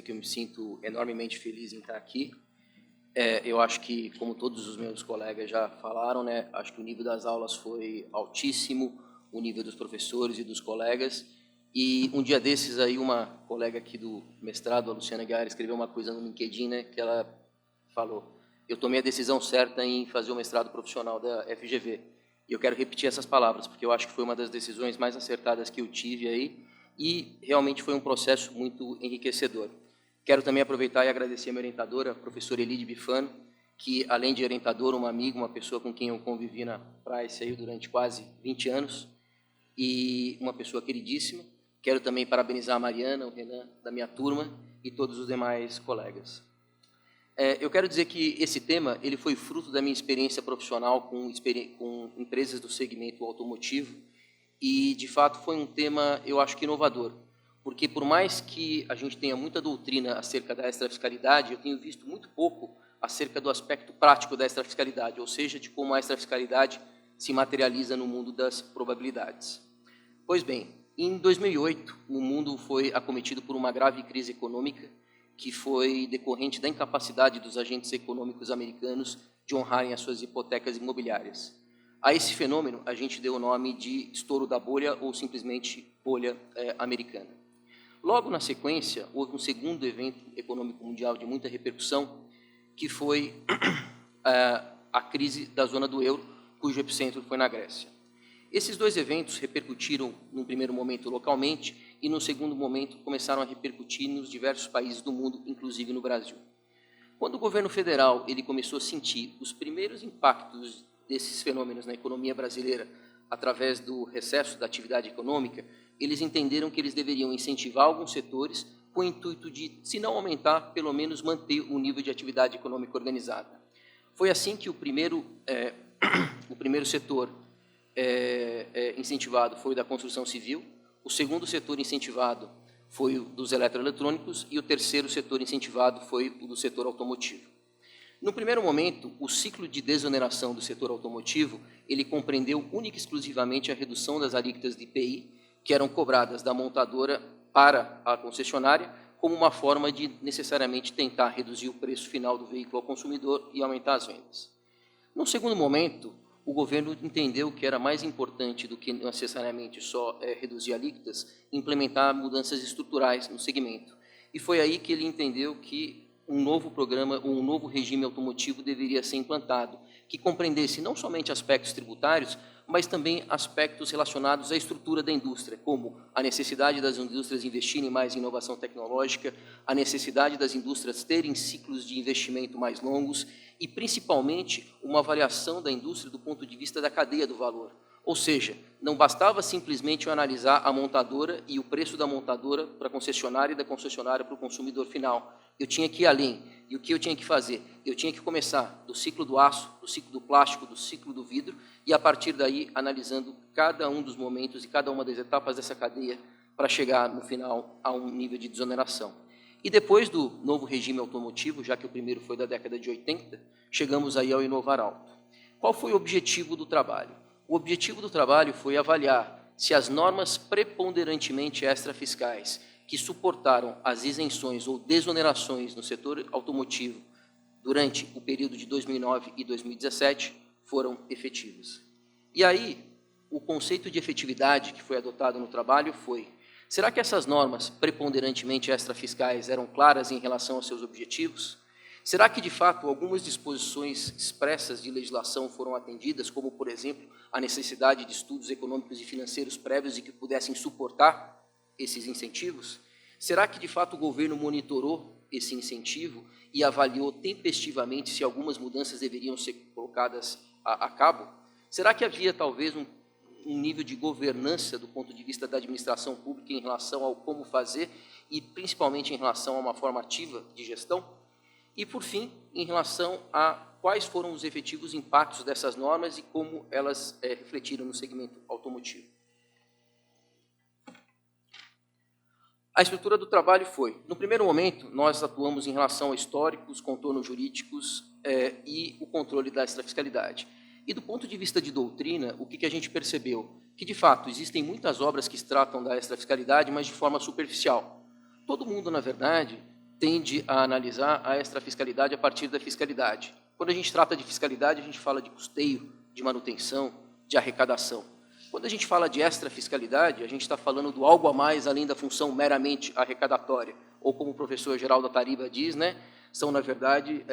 que eu me sinto enormemente feliz em estar aqui. Eu acho que, como todos os meus colegas já falaram, né, acho que o nível das aulas foi altíssimo, o nível dos professores e dos colegas. E um dia desses, aí, uma colega aqui do mestrado, a Luciana Guiar, escreveu uma coisa no LinkedIn, né, que ela falou: eu tomei a decisão certa em fazer o mestrado profissional da FGV. E eu quero repetir essas palavras, porque eu acho que foi uma das decisões mais acertadas que eu tive aí, e realmente foi um processo muito enriquecedor. Quero também aproveitar e agradecer a minha orientadora, a professora Elide Bifano, que, além de orientadora, uma amiga, uma pessoa com quem eu convivi na Price aí durante quase 20 anos, e uma pessoa queridíssima. Quero também parabenizar a Mariana, o Renan, da minha turma, e todos os demais colegas. Eu quero dizer que esse tema ele foi fruto da minha experiência profissional com empresas do segmento automotivo, e, de fato, foi um tema, eu acho que inovador, porque, por mais que a gente tenha muita doutrina acerca da extrafiscalidade, eu tenho visto muito pouco acerca do aspecto prático da extrafiscalidade, ou seja, de como a extrafiscalidade se materializa no mundo das probabilidades. Pois bem, em 2008, o mundo foi acometido por uma grave crise econômica, que foi decorrente da incapacidade dos agentes econômicos americanos de honrarem as suas hipotecas imobiliárias. A esse fenômeno, a gente deu o nome de estouro da bolha ou simplesmente bolha americana. Logo na sequência, houve um segundo evento econômico mundial de muita repercussão, que foi a crise da zona do euro, cujo epicentro foi na Grécia. Esses dois eventos repercutiram, no primeiro momento, localmente, e no segundo momento começaram a repercutir nos diversos países do mundo, inclusive no Brasil. Quando o governo federal ele começou a sentir os primeiros impactos desses fenômenos na economia brasileira, através do recesso da atividade econômica, eles entenderam que eles deveriam incentivar alguns setores com o intuito de, se não aumentar, pelo menos manter o nível de atividade econômica organizada. Foi assim que o primeiro setor incentivado foi o da construção civil, o segundo setor incentivado foi o dos eletroeletrônicos e o terceiro setor incentivado foi o do setor automotivo. No primeiro momento, o ciclo de desoneração do setor automotivo, ele compreendeu única e exclusivamente a redução das alíquotas de IPI, que eram cobradas da montadora para a concessionária, como uma forma de necessariamente tentar reduzir o preço final do veículo ao consumidor e aumentar as vendas. No segundo momento, o governo entendeu que era mais importante do que necessariamente só reduzir alíquotas, implementar mudanças estruturais no segmento. E foi aí que ele entendeu que um novo programa, um novo regime automotivo deveria ser implantado, que compreendesse não somente aspectos tributários, mas também aspectos relacionados à estrutura da indústria, como a necessidade das indústrias investirem mais em inovação tecnológica, a necessidade das indústrias terem ciclos de investimento mais longos e, principalmente, uma avaliação da indústria do ponto de vista da cadeia do valor. Ou seja, não bastava simplesmente eu analisar a montadora e o preço da montadora para a concessionária e da concessionária para o consumidor final. Eu tinha que ir além. E o que eu tinha que fazer? Eu tinha que começar do ciclo do aço, do ciclo do plástico, do ciclo do vidro, e a partir daí analisando cada um dos momentos e cada uma das etapas dessa cadeia para chegar no final a um nível de desoneração. E depois do novo regime automotivo, já que o primeiro foi da década de 80, chegamos aí ao Inovar Alto. Qual foi o objetivo do trabalho? O objetivo do trabalho foi avaliar se as normas preponderantemente extrafiscais que suportaram as isenções ou desonerações no setor automotivo durante o período de 2009 e 2017 foram efetivas. E aí, o conceito de efetividade que foi adotado no trabalho foi: será que essas normas preponderantemente extrafiscais eram claras em relação aos seus objetivos? Será que, de fato, algumas disposições expressas de legislação foram atendidas, como, por exemplo, a necessidade de estudos econômicos e financeiros prévios e que pudessem suportar esses incentivos? Será que, de fato, o governo monitorou esse incentivo e avaliou tempestivamente se algumas mudanças deveriam ser colocadas a cabo? Será que havia, talvez, um nível de governança do ponto de vista da administração pública em relação ao como fazer e, principalmente, em relação a uma forma ativa de gestão? E, por fim, em relação a quais foram os efetivos impactos dessas normas e como elas refletiram no segmento automotivo. A estrutura do trabalho foi: no primeiro momento, nós atuamos em relação a históricos, contornos jurídicos e o controle da extrafiscalidade. E do ponto de vista de doutrina, o que a gente percebeu? Que, de fato, existem muitas obras que tratam da extrafiscalidade, mas de forma superficial. Todo mundo, na verdade, tende a analisar a extrafiscalidade a partir da fiscalidade. Quando a gente trata de fiscalidade, a gente fala de custeio, de manutenção, de arrecadação. Quando a gente fala de extrafiscalidade, a gente está falando do algo a mais além da função meramente arrecadatória, ou como o professor Geraldo Tariba diz, né, são, na verdade,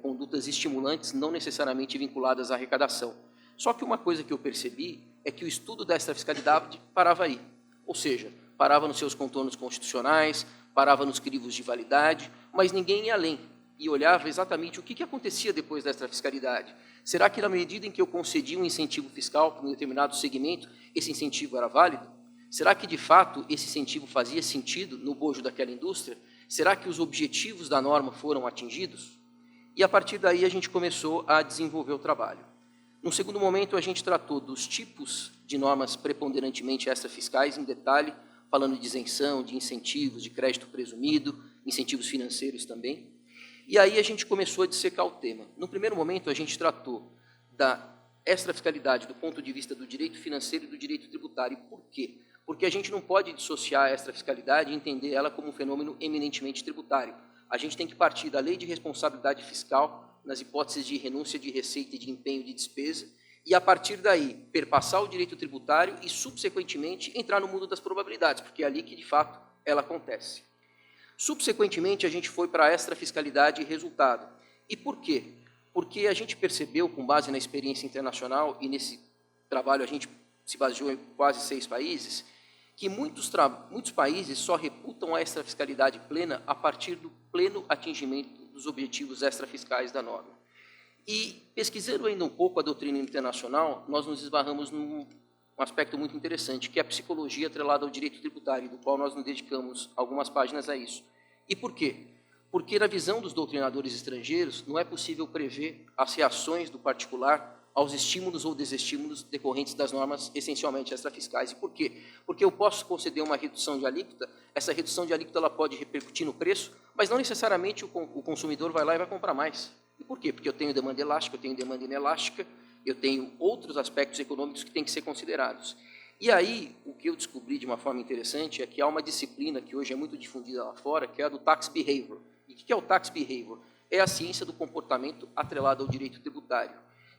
condutas estimulantes não necessariamente vinculadas à arrecadação. Só que uma coisa que eu percebi é que o estudo da extrafiscalidade parava aí, ou seja, parava nos seus contornos constitucionais, parava nos crivos de validade, mas ninguém ia além e olhava exatamente o que acontecia depois da extrafiscalidade. Será que, na medida em que eu concedia um incentivo fiscal para um determinado segmento, esse incentivo era válido? Será que, de fato, esse incentivo fazia sentido no bojo daquela indústria? Será que os objetivos da norma foram atingidos? E, a partir daí, a gente começou a desenvolver o trabalho. No segundo momento, a gente tratou dos tipos de normas preponderantemente extrafiscais em detalhe, falando de isenção, de incentivos, de crédito presumido, incentivos financeiros também. E aí a gente começou a dissecar o tema. No primeiro momento, a gente tratou da extrafiscalidade do ponto de vista do direito financeiro e do direito tributário. Por quê? Porque a gente não pode dissociar a extrafiscalidade e entender ela como um fenômeno eminentemente tributário. A gente tem que partir da lei de responsabilidade fiscal, nas hipóteses de renúncia de receita e de empenho de despesa, e, a partir daí, perpassar o direito tributário e, subsequentemente, entrar no mundo das probabilidades, porque é ali que, de fato, ela acontece. Subsequentemente, a gente foi para a extrafiscalidade e resultado. E por quê? Porque a gente percebeu, com base na experiência internacional, e nesse trabalho a gente se baseou em quase 6 países, que muitos países só reputam a extrafiscalidade plena a partir do pleno atingimento dos objetivos extrafiscais da norma. E, pesquisando ainda um pouco a doutrina internacional, nós nos esbarramos num aspecto muito interessante, que é a psicologia atrelada ao direito tributário, do qual nós nos dedicamos algumas páginas a isso. E por quê? Porque, na visão dos doutrinadores estrangeiros, não é possível prever as reações do particular aos estímulos ou desestímulos decorrentes das normas essencialmente extrafiscais. E por quê? Porque eu posso conceder uma redução de alíquota, essa redução de alíquota ela pode repercutir no preço, mas não necessariamente o consumidor vai lá e vai comprar mais. E por quê? Porque eu tenho demanda elástica, eu tenho demanda inelástica, eu tenho outros aspectos econômicos que têm que ser considerados. E aí, o que eu descobri de uma forma interessante é que há uma disciplina que hoje é muito difundida lá fora, que é a do tax behavior. E o que é o tax behavior? É a ciência do comportamento atrelada ao direito tributário.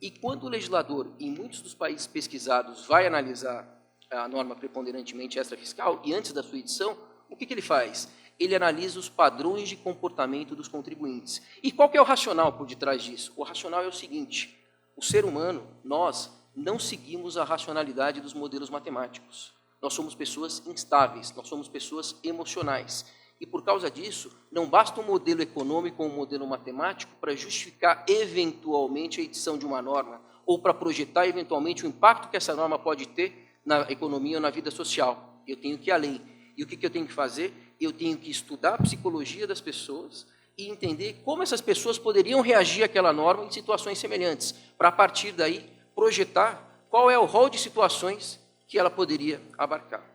E quando o legislador, em muitos dos países pesquisados, vai analisar a norma preponderantemente extrafiscal, e antes da sua edição, o que ele faz? Ele analisa os padrões de comportamento dos contribuintes. E qual que é o racional por detrás disso? O racional é o seguinte: o ser humano, nós, não seguimos a racionalidade dos modelos matemáticos. Nós somos pessoas instáveis, nós somos pessoas emocionais. E, por causa disso, não basta um modelo econômico ou um modelo matemático para justificar, eventualmente, a edição de uma norma, ou para projetar, eventualmente, o impacto que essa norma pode ter na economia ou na vida social. Eu tenho que ir além. E o que eu tenho que fazer? Eu tenho que estudar a psicologia das pessoas e entender como essas pessoas poderiam reagir àquela norma em situações semelhantes, para, a partir daí, projetar qual é o rol de situações que ela poderia abarcar.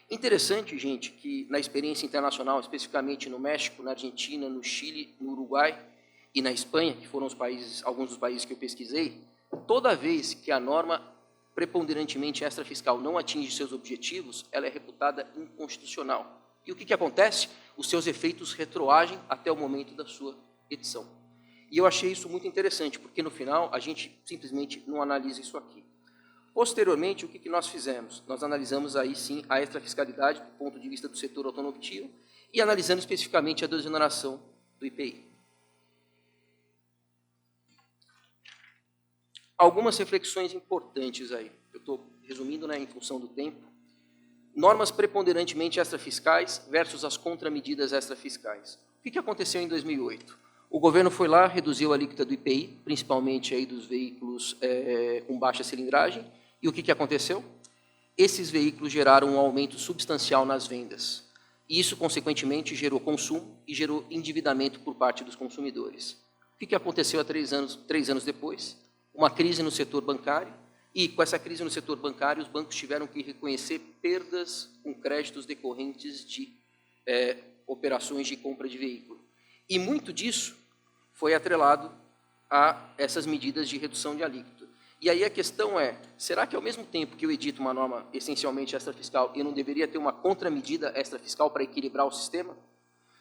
Interessante, gente, que na experiência internacional, especificamente no México, na Argentina, no Chile, no Uruguai e na Espanha, que foram alguns dos países que eu pesquisei, toda vez que a norma preponderantemente extrafiscal não atinge seus objetivos, ela é reputada inconstitucional. E o que acontece? Os seus efeitos retroagem até o momento da sua edição. E eu achei isso muito interessante, porque no final a gente simplesmente não analisa isso aqui. Posteriormente, o que nós fizemos? Nós analisamos aí sim a extrafiscalidade do ponto de vista do setor automotivo e analisando especificamente a desoneração do IPI. Algumas reflexões importantes aí. Eu estou resumindo, né, em função do tempo. Normas preponderantemente extrafiscais versus as contramedidas extrafiscais. O que aconteceu em 2008? O governo foi lá, reduziu a alíquota do IPI, principalmente aí dos veículos com baixa cilindragem. E o que aconteceu? Esses veículos geraram um aumento substancial nas vendas. E isso, consequentemente, gerou consumo e gerou endividamento por parte dos consumidores. O que aconteceu há 3 anos depois? Uma crise no setor bancário. E, com essa crise no setor bancário, os bancos tiveram que reconhecer perdas com créditos decorrentes de operações de compra de veículo. E muito disso foi atrelado a essas medidas de redução de alíquota. E aí a questão é, será que ao mesmo tempo que eu edito uma norma essencialmente extrafiscal, eu não deveria ter uma contramedida extrafiscal para equilibrar o sistema?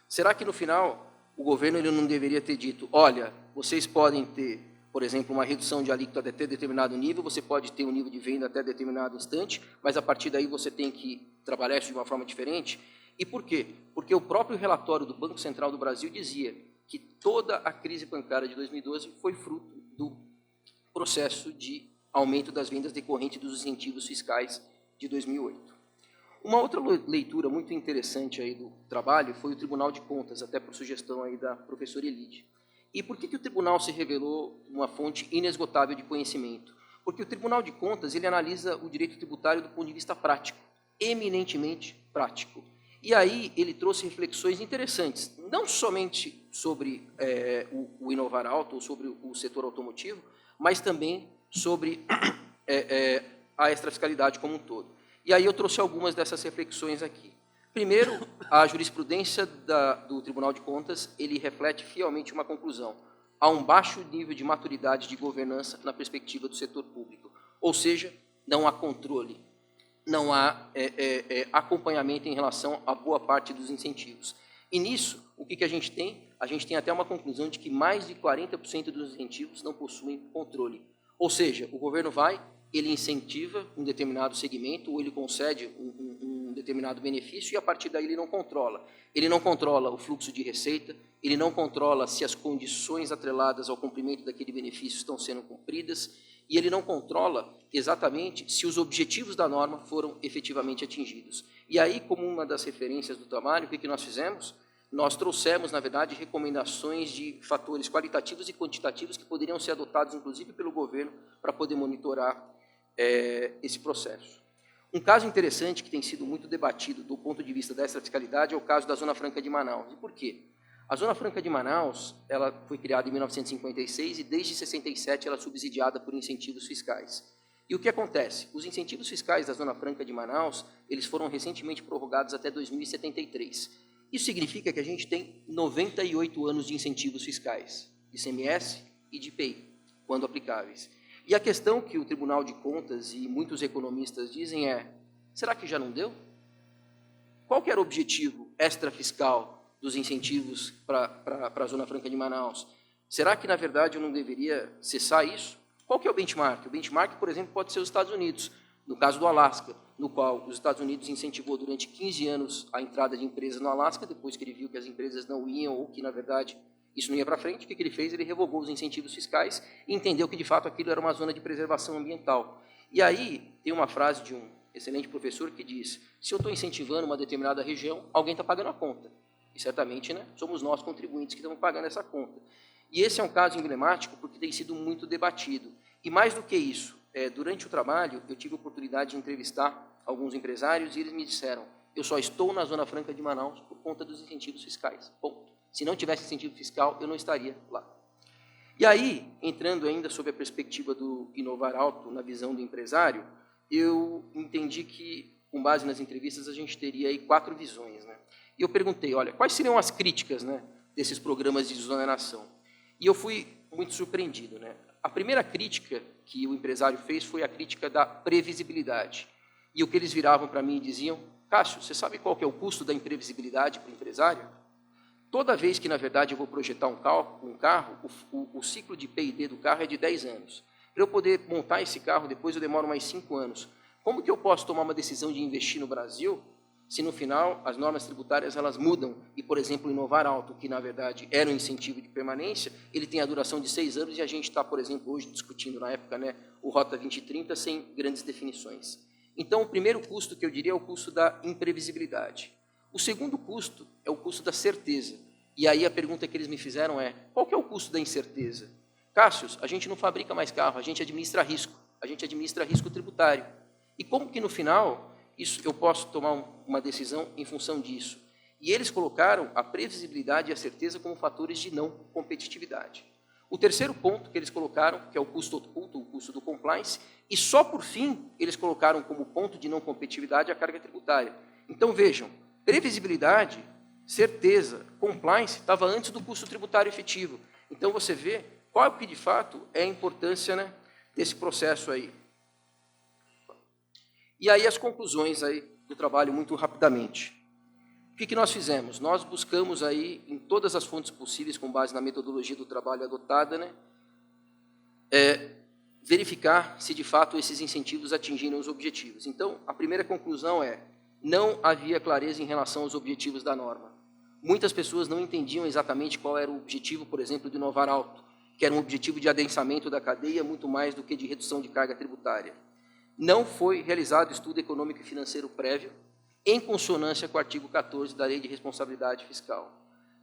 Será que, no final, o governo ele não deveria ter dito, olha, vocês podem ter, por exemplo, uma redução de alíquota até determinado nível, você pode ter um nível de venda até determinado instante, mas a partir daí você tem que trabalhar isso de uma forma diferente? E por quê? Porque o próprio relatório do Banco Central do Brasil dizia que toda a crise bancária de 2012 foi fruto do processo de aumento das vendas decorrente dos incentivos fiscais de 2008. Uma outra leitura muito interessante aí do trabalho foi o Tribunal de Contas, até por sugestão aí da professora Elide. E por que o tribunal se revelou uma fonte inesgotável de conhecimento? Porque o Tribunal de Contas ele analisa o direito tributário do ponto de vista prático, eminentemente prático. E aí ele trouxe reflexões interessantes, não somente sobre o Inovar Auto ou sobre o setor automotivo, mas também sobre a extrafiscalidade como um todo. E aí eu trouxe algumas dessas reflexões aqui. Primeiro, a jurisprudência do Tribunal de Contas, ele reflete fielmente uma conclusão. Há um baixo nível de maturidade de governança na perspectiva do setor público. Ou seja, não há controle, não há acompanhamento em relação a boa parte dos incentivos. E nisso, o que a gente tem? A gente tem até uma conclusão de que mais de 40% dos incentivos não possuem controle. Ou seja, o governo ele incentiva um determinado segmento ou ele concede um determinado benefício e a partir daí ele não controla. Ele não controla o fluxo de receita, ele não controla se as condições atreladas ao cumprimento daquele benefício estão sendo cumpridas e ele não controla exatamente se os objetivos da norma foram efetivamente atingidos. E aí, como uma das referências do trabalho, o que nós fizemos? Nós trouxemos, na verdade, recomendações de fatores qualitativos e quantitativos que poderiam ser adotados, inclusive, pelo governo para poder monitorar esse processo. Um caso interessante que tem sido muito debatido do ponto de vista da extrafiscalidade é o caso da Zona Franca de Manaus. E por quê? A Zona Franca de Manaus ela foi criada em 1956 e desde 67 ela é subsidiada por incentivos fiscais. E o que acontece? Os incentivos fiscais da Zona Franca de Manaus eles foram recentemente prorrogados até 2073. Isso significa que a gente tem 98 anos de incentivos fiscais, de ICMS e de IPI, quando aplicáveis. E a questão que o Tribunal de Contas e muitos economistas dizem será que já não deu? Qual que era o objetivo extrafiscal dos incentivos para a Zona Franca de Manaus? Será que, na verdade, eu não deveria cessar isso? Qual que é o benchmark? O benchmark, por exemplo, pode ser os Estados Unidos, no caso do Alasca, no qual os Estados Unidos incentivou durante 15 anos a entrada de empresas no Alasca, depois que ele viu que as empresas não iam ou que, na verdade, isso não ia para frente, o que ele fez? Ele revogou os incentivos fiscais e entendeu que, de fato, aquilo era uma zona de preservação ambiental. E aí, tem uma frase de um excelente professor que diz, se eu estou incentivando uma determinada região, alguém está pagando a conta. E, certamente, somos nós, contribuintes, que estamos pagando essa conta. E esse é um caso emblemático porque tem sido muito debatido. E, mais do que isso, durante o trabalho, eu tive a oportunidade de entrevistar alguns empresários e eles me disseram, eu só estou na Zona Franca de Manaus por conta dos incentivos fiscais. Ponto. Se não tivesse incentivo fiscal, eu não estaria lá. E aí, entrando ainda sobre a perspectiva do Inovar Auto, na visão do empresário, eu entendi que, com base nas entrevistas, a gente teria aí 4 visões. E eu perguntei, olha, quais seriam as críticas desses programas de desoneração? E eu fui muito surpreendido. A primeira crítica que o empresário fez foi a crítica da previsibilidade. E o que eles viravam para mim e diziam, Cássio, você sabe qual que é o custo da imprevisibilidade para o empresário? Toda vez que, na verdade, eu vou projetar um carro, o ciclo de P&D do carro é de 10 anos. Para eu poder montar esse carro, depois eu demoro mais 5 anos. Como que eu posso tomar uma decisão de investir no Brasil, se no final as normas tributárias elas mudam e, por exemplo, o Inovar Auto, que na verdade era um incentivo de permanência, ele tem a duração de 6 anos e a gente está, por exemplo, hoje discutindo na época o Rota 2030 sem grandes definições. Então, o primeiro custo que eu diria é o custo da imprevisibilidade. O segundo custo é o custo da certeza. E aí a pergunta que eles me fizeram qual que é o custo da incerteza? Cássio, a gente não fabrica mais carro, a gente administra risco tributário. E como que no final eu posso tomar uma decisão em função disso? E eles colocaram a previsibilidade e a certeza como fatores de não competitividade. O terceiro ponto que eles colocaram, que é o custo oculto, o custo do compliance, e só por fim eles colocaram como ponto de não competitividade a carga tributária. Então vejam, previsibilidade, certeza, compliance estava antes do custo tributário efetivo. Então você vê qual que de fato é a importância desse processo aí. E aí as conclusões aí do trabalho muito rapidamente. O que nós fizemos? Nós buscamos aí, em todas as fontes possíveis, com base na metodologia do trabalho adotada, né, verificar se, de fato, esses incentivos atingiram os objetivos. Então, a primeira conclusão é: não havia clareza em relação aos objetivos da norma. Muitas pessoas não entendiam exatamente qual era o objetivo, por exemplo, do Inovar Alto, que era um objetivo de adensamento da cadeia, muito mais do que de redução de carga tributária. Não foi realizado estudo econômico e financeiro prévio, em consonância com o artigo 14 da Lei de Responsabilidade Fiscal.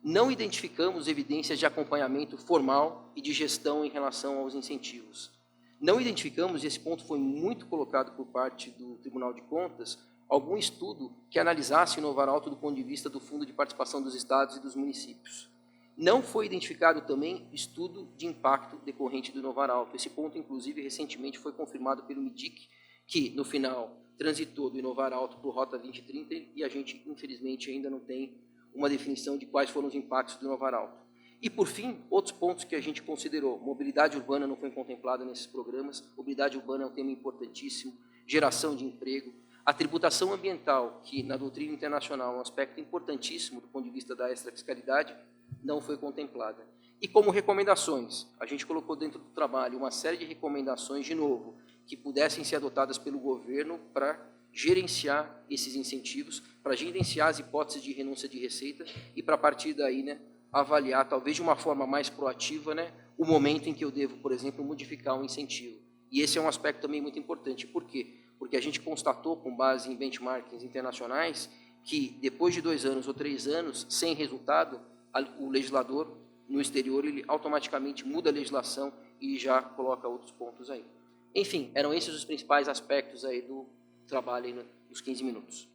Não identificamos evidências de acompanhamento formal e de gestão em relação aos incentivos. Não identificamos, e esse ponto foi muito colocado por parte do Tribunal de Contas, algum estudo que analisasse o Inovar Alto do ponto de vista do Fundo de Participação dos Estados e dos Municípios. Não foi identificado também estudo de impacto decorrente do Inovar Alto. Esse ponto, inclusive, recentemente foi confirmado pelo MIDIC, que, no final, transitou do Inovar Alto para o Rota 2030 e a gente, infelizmente, ainda não tem uma definição de quais foram os impactos do Inovar Alto. E, por fim, outros pontos que a gente considerou. Mobilidade urbana não foi contemplada nesses programas. Mobilidade urbana é um tema importantíssimo. Geração de emprego. A tributação ambiental, que na doutrina internacional é um aspecto importantíssimo do ponto de vista da extrafiscalidade, não foi contemplada. E como recomendações, a gente colocou dentro do trabalho uma série de recomendações, de novo, que pudessem ser adotadas pelo governo para gerenciar esses incentivos, para gerenciar as hipóteses de renúncia de receita e para, a partir daí, né, avaliar, talvez de uma forma mais proativa, né, o momento em que eu devo, por exemplo, modificar um incentivo. E esse é um aspecto também muito importante. Por quê? Porque a gente constatou, com base em benchmarkings internacionais, que depois de 2 anos ou 3 anos, sem resultado, o legislador no exterior ele automaticamente muda a legislação e já coloca outros pontos aí. Enfim, eram esses os principais aspectos aí do trabalho aí nos 15 minutos.